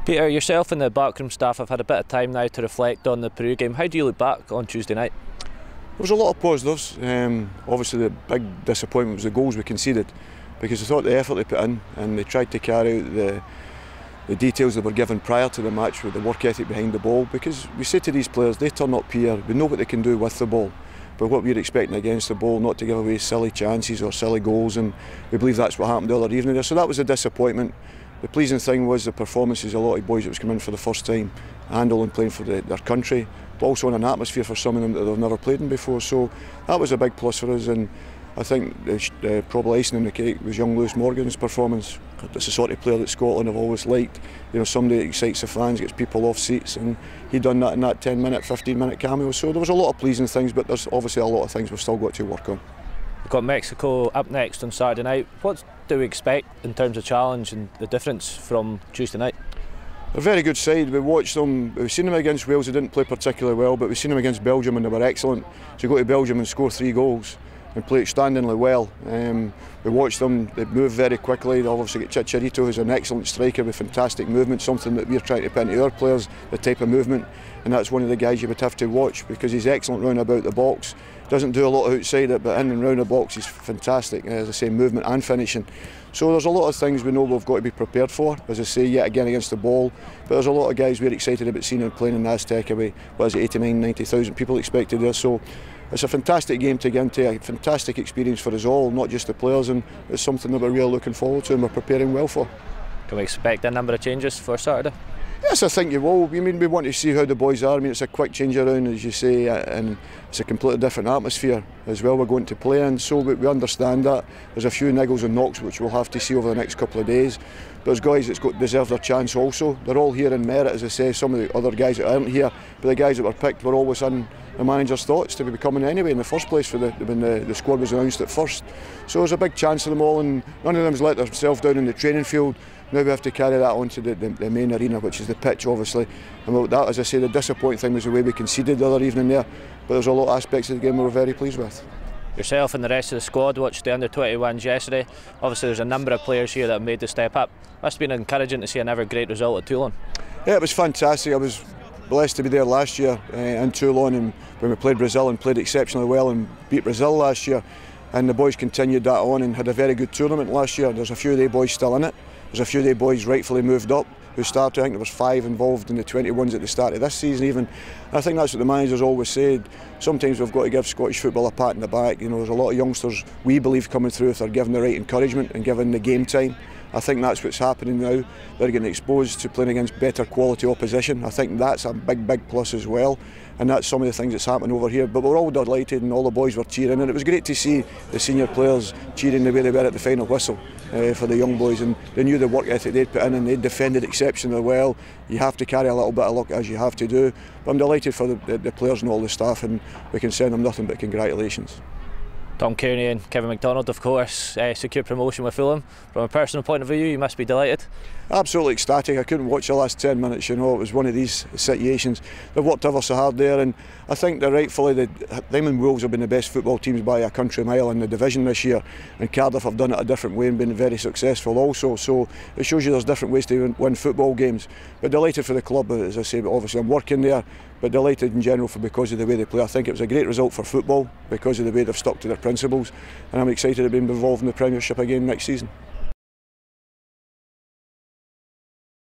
Peter, yourself and the backroom staff have had a bit of time now to reflect on the Peru game. How do you look back on Tuesday night? There was a lot of positives. Obviously the big disappointment was the goals we conceded, because I thought the effort they put in and they tried to carry out the details that were given prior to the match with the work ethic behind the ball, because we say to these players, they turn up here, we know what they can do with the ball, but what we're expecting against the ball, not to give away silly chances or silly goals, and we believe that's what happened the other evening there. So that was a disappointment. The pleasing thing was the performances of a lot of boys that was coming in for the first time, handling playing for their country, but also in an atmosphere for some of them that they've never played in before. So that was a big plus for us, and I think probably icing on the cake was young Lewis Morgan's performance. It's the sort of player that Scotland have always liked. You know, somebody that excites the fans, gets people off seats, and he done that in that 10-minute, 15-minute cameo. So there was a lot of pleasing things, but there's obviously a lot of things we've still got to work on. We've got Mexico up next on Saturday night. What do we expect in terms of challenge and the difference from Tuesday night? They're a very good side. We watched them. We've seen them against Wales. They didn't play particularly well, but we've seen them against Belgium and they were excellent. So you go to Belgium and score 3 goals and play outstandingly well. We watched them. They move very quickly. They obviously get Chicharito, who's an excellent striker with fantastic movement, something that we're trying to put into our players, the type of movement. And that's one of the guys you would have to watch, because he's excellent round about the box. Doesn't do a lot outside it, but in and round the box he's fantastic. As I say, movement and finishing. So there's a lot of things we know we've got to be prepared for, as I say, yet again against the ball. But there's a lot of guys we're excited about seeing and playing in the Azteca with, what is it, 89, 90,000 people expected there. So it's a fantastic game to get into, a fantastic experience for us all, not just the players, and it's something that we're really looking forward to and we're preparing well for. Can we expect a number of changes for Saturday? Yes, I think you will. I mean, we want to see how the boys are. I mean, it's a quick change around, as you say, and it's a completely different atmosphere as well we're going to play in, so we understand that. There's a few niggles and knocks which we'll have to see over the next couple of days. But there's guys that deserve their chance also. They're all here in merit, as I say. Some of the other guys that aren't here, but the guys that were picked were always in the manager's thoughts to be coming anyway in the first place when the squad was announced at first. So there's a big chance for them all, and none of them's let themselves down in the training field. Now we have to carry that on to the main arena, which is the pitch, obviously. And that, as I say, the disappointing thing was the way we conceded the other evening there. But there's a lot of aspects of the game we were very pleased with. Yourself and the rest of the squad watched the Under-21s yesterday. Obviously there's a number of players here that have made the step up. Must have been encouraging to see another great result at Toulon. Yeah, it was fantastic. I was blessed to be there last year in Toulon, and when we played Brazil and played exceptionally well and beat Brazil last year. And the boys continued that on and had a very good tournament last year. There's a few of the boys still in it. There's a few of the boys rightfully moved up who started. I think there was 5 involved in the 21s at the start of this season even. And I think that's what the managers always said. Sometimes we've got to give Scottish football a pat in the back. You know, there's a lot of youngsters we believe coming through if they're given the right encouragement and given the game time. I think that's what's happening now. They're getting exposed to playing against better quality opposition. I think that's a big plus as well. And that's some of the things that's happening over here. But we're all delighted and all the boys were cheering, and it was great to see the senior players cheering the way they were at the final whistle for the young boys, and they knew the work ethic they'd put in and they'd defended exceptionally well. You have to carry a little bit of luck, as you have to do. But I'm delighted for the players and all the staff, and we can send them nothing but congratulations. Tom Kearney and Kevin McDonald, of course, secured promotion with Fulham. From a personal point of view, you must be delighted. Absolutely ecstatic. I couldn't watch the last 10 minutes, you know, it was one of these situations. They've worked ever so hard there, and I think that rightfully, them and Wolves have been the best football teams by a country mile in the division this year, and Cardiff have done it a different way and been very successful also, so it shows you there's different ways to win football games. But delighted for the club, as I say, but obviously I'm working there, but delighted in general because of the way they play. I think it was a great result for football because of the way they've stuck to their principles, and I'm excited to be involved in the Premiership again next season.